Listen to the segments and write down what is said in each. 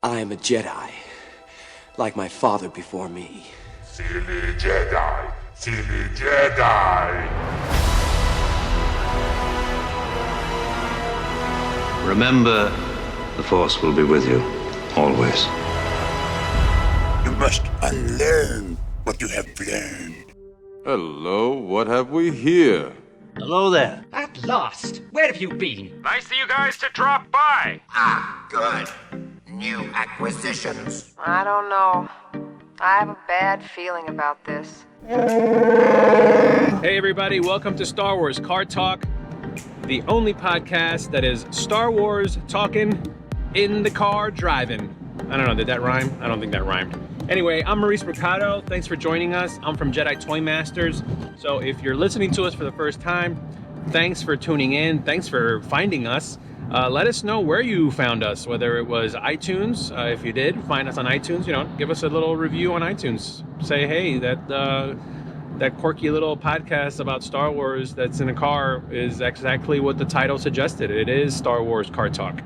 I am a Jedi, like my father before me. Silly Jedi! Silly Jedi! Remember, the Force will be with you, always. You must unlearn what you have learned. Hello, what have we here? Hello there. At last! Where have you been? Nice of you guys to drop by. Ah, good. New acquisitions. I don't know. I have a bad feeling about this. Hey everybody, welcome to Star Wars Car Talk, the only podcast that is Star Wars talking in the car driving. I don't know, did that rhyme? I don't think that rhymed. Anyway, I'm Maurice Mercado. Thanks for joining us. I'm from Jedi Toy Masters. So if you're listening to us for the first time, thanks for tuning in. Thanks for finding us. Let us know where you found us, whether it was iTunes. If you did find us on iTunes, give us a little review on iTunes. Say, hey, that quirky little podcast about Star Wars that's in a car is exactly what the title suggested. It is Star Wars Car Talk.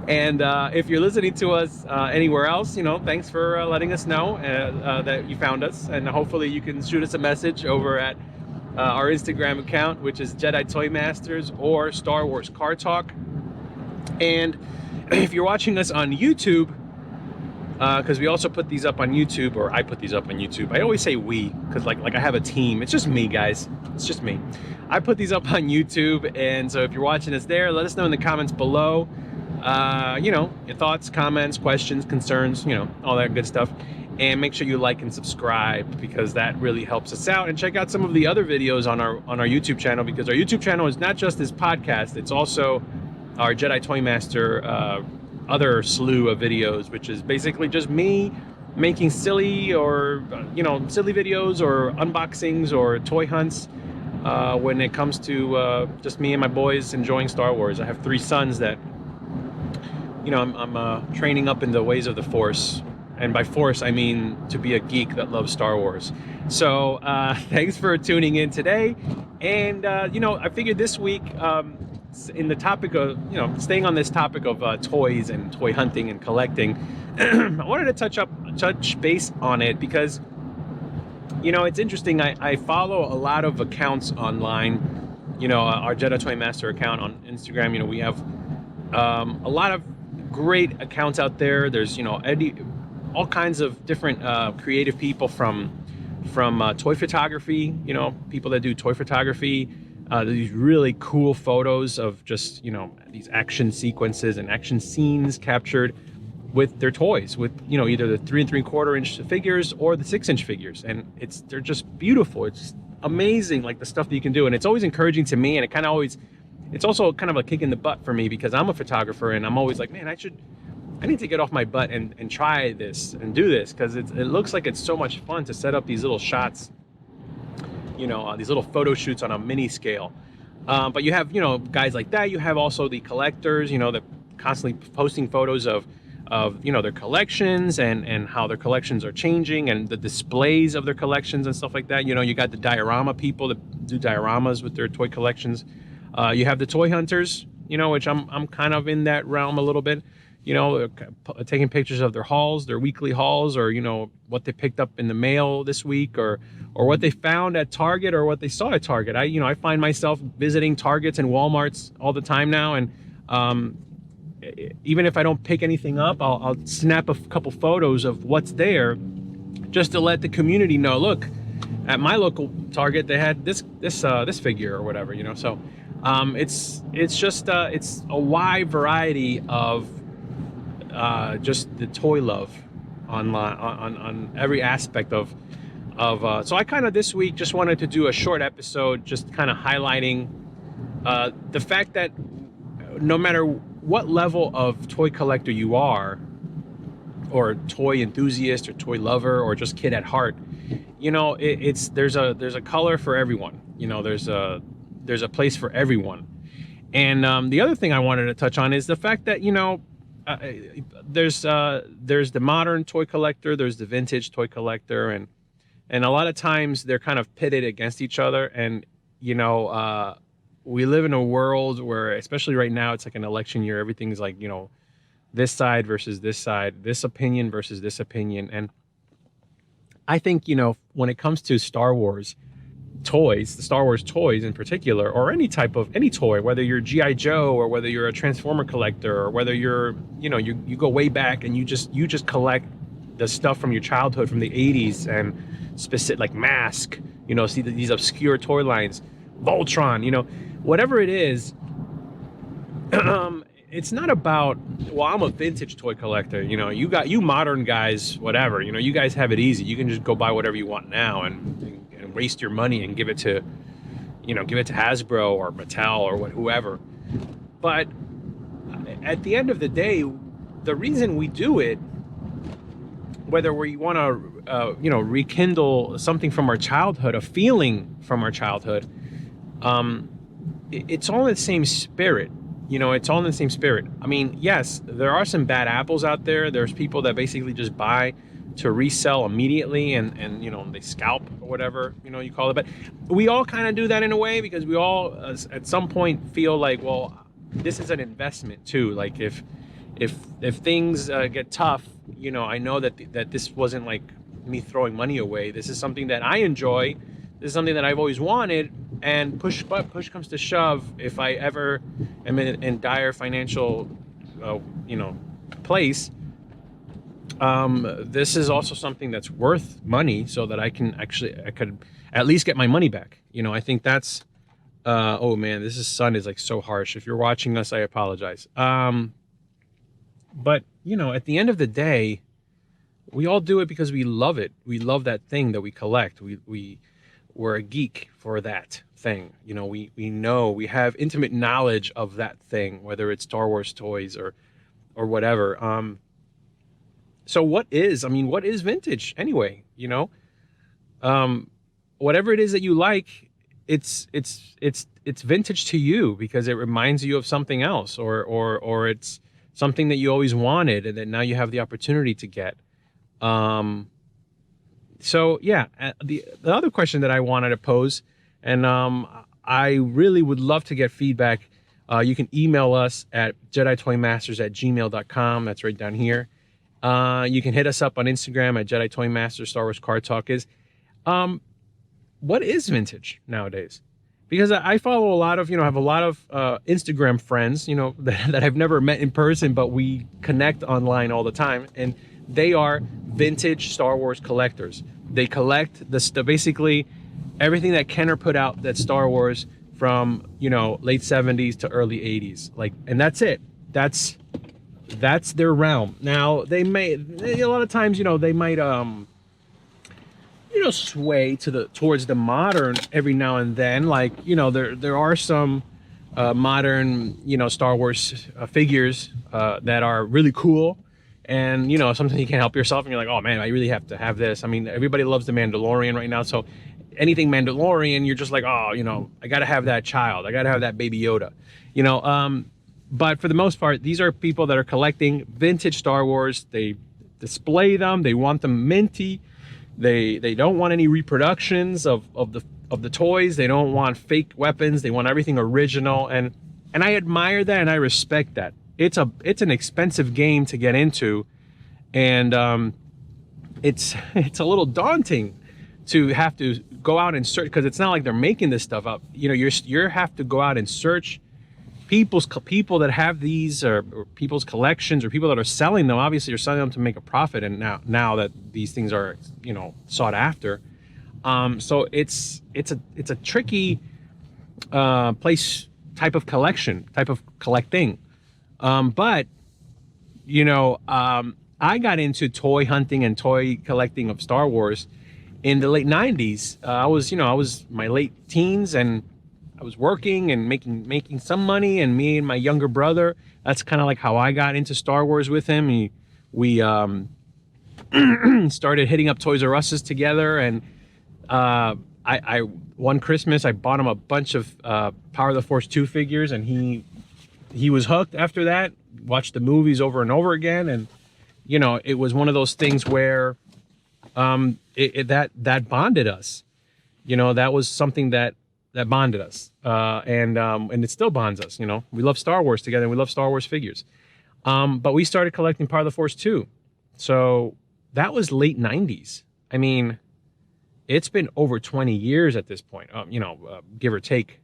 And if you're listening to us anywhere else, thanks for letting us know that you found us. And hopefully you can shoot us a message over at our Instagram account, which is Jedi Toy Masters or Star Wars Car Talk. And if you're watching us on YouTube, because we also put these up on YouTube, or I put these up on YouTube. I always say we, because like I have a team. It's just me, guys. It's just me. I put these up on YouTube, and so if you're watching us there, let us know in the comments below. Your thoughts, comments, questions, concerns, all that good stuff. And make sure you like and subscribe, because that really helps us out. And check out some of the other videos on our YouTube channel, because our YouTube channel is not just this podcast, it's also our Jedi Toy Master other slew of videos, which is basically just me making silly videos or unboxings or toy hunts when it comes to just me and my boys enjoying Star Wars. I have 3 sons that I'm training up in the ways of the Force. And by Force, I mean to be a geek that loves Star Wars. So thanks for tuning in today. And, I figured this week, in the topic of, staying on this topic of toys and toy hunting and collecting, I wanted to touch base on it because, it's interesting. I follow a lot of accounts online, our Jedi Toy Master account on Instagram. We have a lot of great accounts out there. There's, all kinds of different creative people from toy photography, people that do toy photography, these really cool photos of just, these action sequences and action scenes captured with their toys, with, either the 3 3/4 inch figures or the 6-inch figures. And they're just beautiful. It's just amazing, like the stuff that you can do. And it's always encouraging to me. And it's also kind of a kick in the butt for me, because I'm a photographer and I'm always like, man, I need to get off my butt and try this and do this, because it looks like it's so much fun to set up these little shots, these little photo shoots on a mini scale. But you have, guys like that. You have also the collectors, that constantly posting photos of their collections and how their collections are changing and the displays of their collections and stuff like that. You got the diorama people that do dioramas with their toy collections. You have the toy hunters, which I'm kind of in that realm a little bit. Taking pictures of their hauls, their weekly hauls, or, what they picked up in the mail this week, or what they found at Target, or what they saw at Target. I find myself visiting Targets and Walmarts all the time now. And even if I don't pick anything up, I'll snap a couple photos of what's there just to let the community know, look, at my local Target, they had this figure or whatever, So it's a wide variety of just the toy love online on every aspect of so I kind of this week just wanted to do a short episode just kind of highlighting the fact that no matter what level of toy collector you are, or toy enthusiast or toy lover or just kid at heart, there's a color for everyone. There's a place for everyone. And the other thing I wanted to touch on is the fact that there's the modern toy collector, there's the vintage toy collector, and a lot of times they're kind of pitted against each other. And we live in a world where, especially right now, it's like an election year. Everything's like this side versus this side, this opinion versus this opinion. And I think, you know, when it comes to Star Wars toys, the Star Wars toys in particular, or any type of any toy, whether you're G.I. Joe or whether you're a Transformer collector, or whether you're, you know, you go way back and you just collect the stuff from your childhood from the 80s and specific, like Mask, you know, see these obscure toy lines, Voltron, you know, whatever it is. It's not about, well, I'm a vintage toy collector, you know, you modern guys, whatever, you know, you guys have it easy. You can just go buy whatever you want now and waste your money and give it to Hasbro or Mattel or whoever. But at the end of the day, the reason we do it, whether we want to, you know, rekindle something from our childhood, a feeling from our childhood, it's all in the same spirit. You know, it's all in the same spirit. I mean, yes, there are some bad apples out there. There's people that basically just buy to resell immediately and you know, they scalp or whatever, you know, you call it. But we all kind of do that in a way, because we all at some point feel like, well, this is an investment too. Like if things get tough, you know, I know that this wasn't like me throwing money away. This is something that I enjoy. This is something that I've always wanted. And push comes to shove, if I ever am in dire financial, you know, place, this is also something that's worth money, so that I could at least get my money back. You know, I think that's, oh man, sun is like so harsh. If you're watching us, I apologize. But you know, at the end of the day, we all do it because we love it. We love that thing that we collect. We're a geek for that thing. You know, we know, we have intimate knowledge of that thing, whether it's Star Wars toys or whatever. So what is vintage anyway? You know, whatever it is that you like, it's vintage to you because it reminds you of something else, or it's something that you always wanted and that now you have the opportunity to get. So yeah, the other question that I wanted to pose, and I really would love to get feedback. You can email us at jeditoymasters@gmail.com. That's right down here. You can hit us up on Instagram at Jedi Toy Masters Star Wars Card Talk. What is vintage nowadays? Because I follow a lot of, you know, have a lot of Instagram friends, you know, that I've never met in person, but we connect online all the time, and they are vintage Star Wars collectors. They collect basically everything that Kenner put out that Star Wars from, you know, late 70s to early 80s. Like, and that's it. That's their realm. Now, a lot of times, you know, they might you know, sway towards the modern every now and then. Like, you know, there are some modern, you know, Star Wars figures that are really cool. And, you know, sometimes you can't help yourself and you're like, oh man, I really have to have this. I mean, everybody loves the Mandalorian right now. So anything Mandalorian, you're just like, oh, you know, I got to have that child. I got to have that Baby Yoda, you know. But for the most part, these are people that are collecting vintage Star Wars. They display them. They want them minty. They don't want any reproductions of the toys. They don't want fake weapons. They want everything original. And I admire that and I respect that. It's an expensive game to get into, and it's a little daunting to have to go out and search, because it's not like they're making this stuff up. You know, you have to go out and search people that have these, or people's collections, or people that are selling them. Obviously, you're selling them to make a profit, and now that these things are, you know, sought after, so it's a tricky place, type of collecting. But, you know, I got into toy hunting and toy collecting of Star Wars in the late 90s. I was my late teens, and I was working and making some money, and me and my younger brother, that's kind of like how I got into Star Wars with him. We started hitting up Toys R Us's together, and I one Christmas I bought him a bunch of Power of the Force 2 figures, and he was hooked after that. Watched the movies over and over again, and you know, it was one of those things where that bonded us. You know, that was something that bonded us, and it still bonds us. You know, we love Star Wars together, and we love Star Wars figures. But we started collecting Power of the Force 2. So that was late 90s. I mean, it's been over 20 years at this point, give or take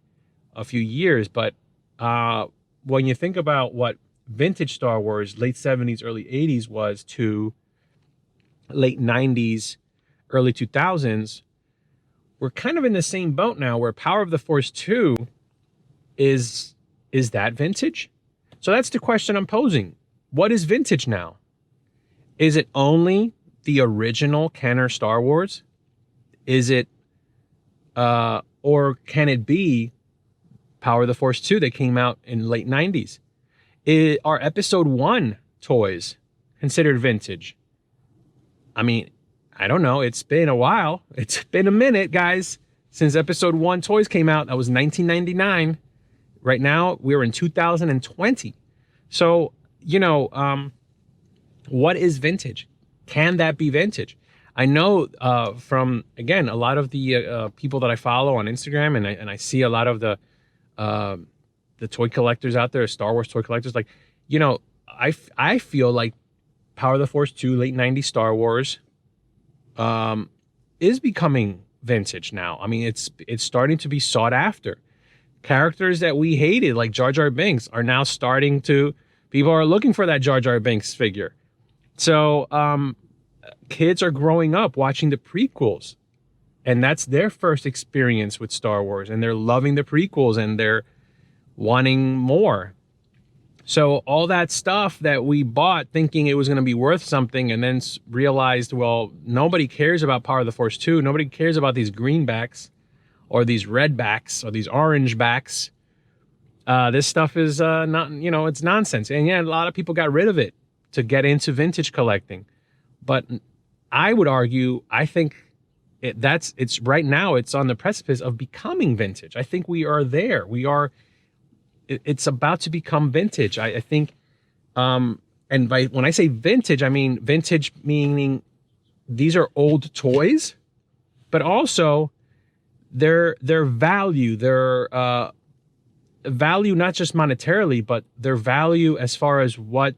a few years. But when you think about what vintage Star Wars, late 70s, early 80s was to late 90s, early 2000s, we're kind of in the same boat now where Power of the Force 2 is that vintage? So that's the question I'm posing. What is vintage now? Is it only the original Kenner Star Wars? Is it, or can it be Power of the Force 2 that came out in late 90s? Are Episode 1 toys considered vintage? I mean, I don't know. It's been a while. It's been a minute, guys, since Episode 1 toys came out. That was 1999. Right now, we're in 2020. So, what is vintage? Can that be vintage? I know from, again, a lot of the people that I follow on Instagram, and I see a lot of the toy collectors out there, Star Wars toy collectors, like, I feel like Power of the Force 2, late 90s Star Wars, is becoming vintage now. I mean, it's starting to be sought after. Characters that we hated, like Jar Jar Binks, are now starting to, people are looking for that Jar Jar Binks figure. So kids are growing up watching the prequels, and that's their first experience with Star Wars, and they're loving the prequels and they're wanting more. So all that stuff that we bought thinking it was going to be worth something, and then realized, well, nobody cares about Power of the Force 2. Nobody cares about these greenbacks or these red backs or these orange backs. This stuff is not, it's nonsense. And yeah, a lot of people got rid of it to get into vintage collecting. But I would argue, I think it's right now, it's on the precipice of becoming vintage. I think we are there. It's about to become vintage. I think, when I say vintage, I mean vintage meaning these are old toys, but also their value, value not just monetarily, but their value as far as what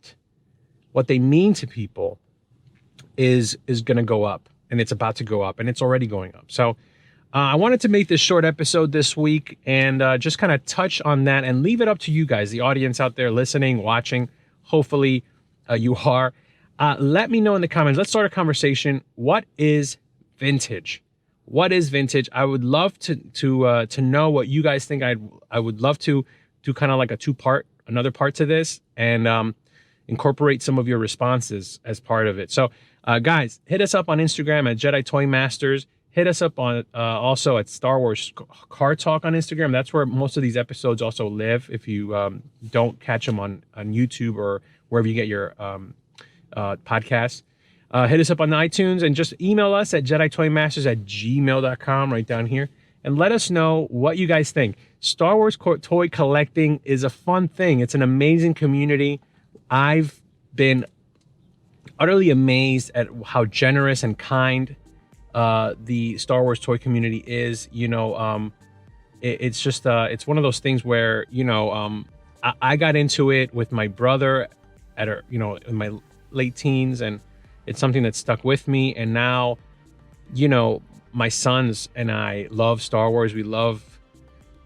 they mean to people is going to go up, and it's about to go up, and it's already going up. So I wanted to make this short episode this week and just kind of touch on that and leave it up to you guys, the audience out there listening, watching. Hopefully you are. Let me know in the comments. Let's start a conversation. What is vintage? What is vintage? I would love to know what you guys think. I would love to do kind of like another part to this, and incorporate some of your responses as part of it. So guys, hit us up on Instagram at Jedi Toy Masters. Hit us up on also at Star Wars Car Talk on Instagram. That's where most of these episodes also live. If you don't catch them on YouTube or wherever you get your podcasts. Hit us up on iTunes and just email us at JediToyMasters@gmail.com right down here. And let us know what you guys think. Star Wars toy collecting is a fun thing. It's an amazing community. I've been utterly amazed at how generous and kind the Star Wars toy community is. It's just it's one of those things where I got into it with my brother in my late teens, and it's something that stuck with me. And now my sons and I love Star Wars. We love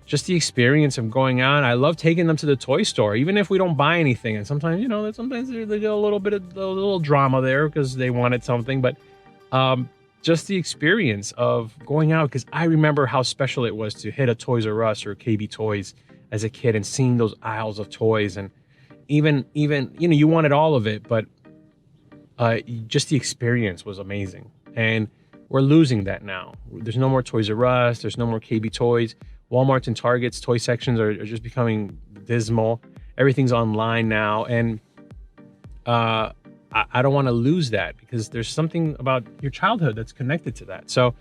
just the experience of going out. I love taking them to the toy store, even if we don't buy anything. And sometimes sometimes they get a little drama there because they wanted something, but just the experience of going out, because I remember how special it was to hit a Toys R Us or KB Toys as a kid and seeing those aisles of toys, and even you wanted all of it, but just the experience was amazing. And we're losing that now. There's no more Toys R Us. There's no more KB Toys. Walmart's and Target's toy sections are just becoming dismal. Everything's online now, and I don't want to lose that, because there's something about your childhood that's connected to that. So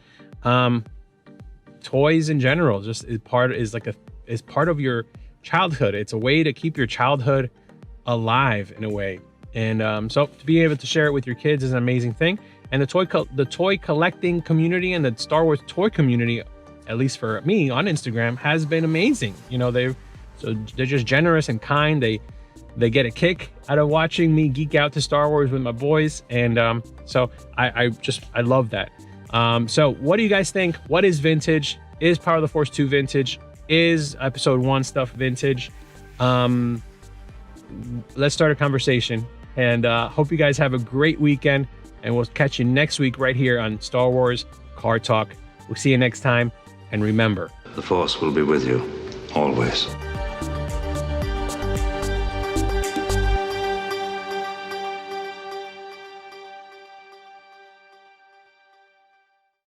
toys in general just is part of your childhood. It's a way to keep your childhood alive in a way. And so to be able to share it with your kids is an amazing thing. And the toy collecting community and the Star Wars toy community, at least for me on Instagram, has been amazing. They're just generous and kind. They get a kick out of watching me geek out to Star Wars with my boys. And so I love that. So what do you guys think? What is vintage? Is Power of the Force 2 vintage? Is Episode 1 stuff vintage? Let's start a conversation. And hope you guys have a great weekend. And we'll catch you next week right here on Star Wars Car Talk. We'll see you next time. And remember, The Force will be with you, always.